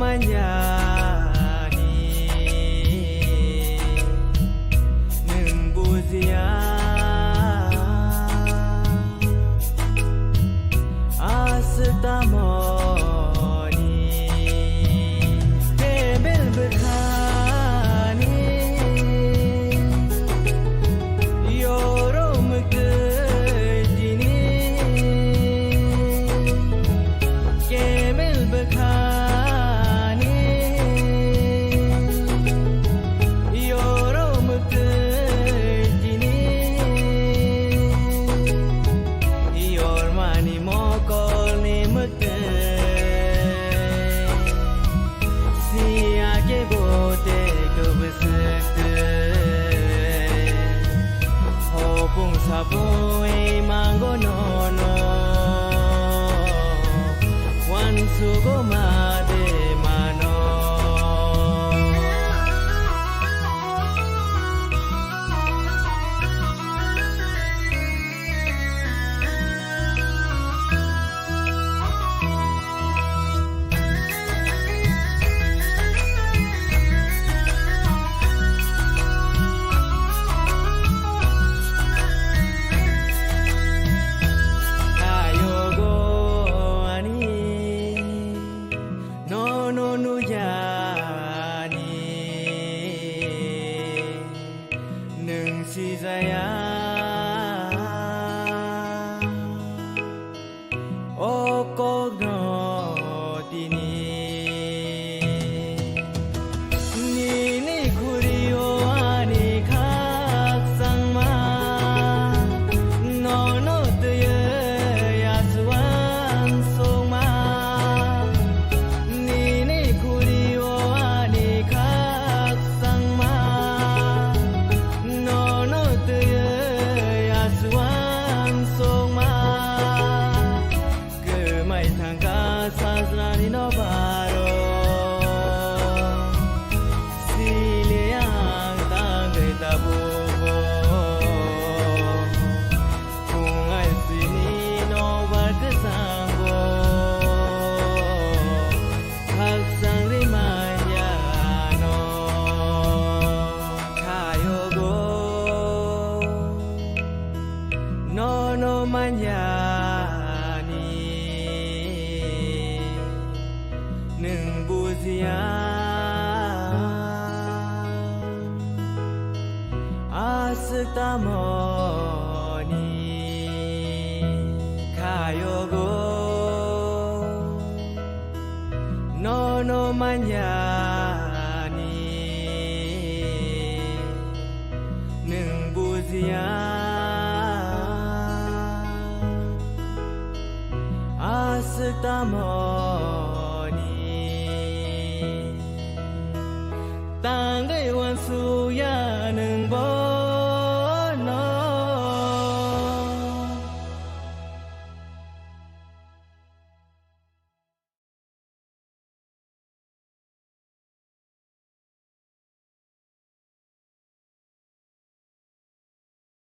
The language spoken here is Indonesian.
manyani nung buzia astamoni tebel berhani yorom kedini kemel berhani yorom kedini yor mani mokol ni mukte siya ke bote kubsukte hopung sabui mango nono wan sugo made mano si saya okogno dini nini kurio ani khak sangma nono tuye yaswan soma nini kurio ani khak sangma Sazrani no baro siliang tanggai tabu kungai sini no berkesanggo hak sang rimanya no kayogo no manyani nung buzia astamoni kayogo no manyani nung buzia astamoni tanggai wan suya nung bo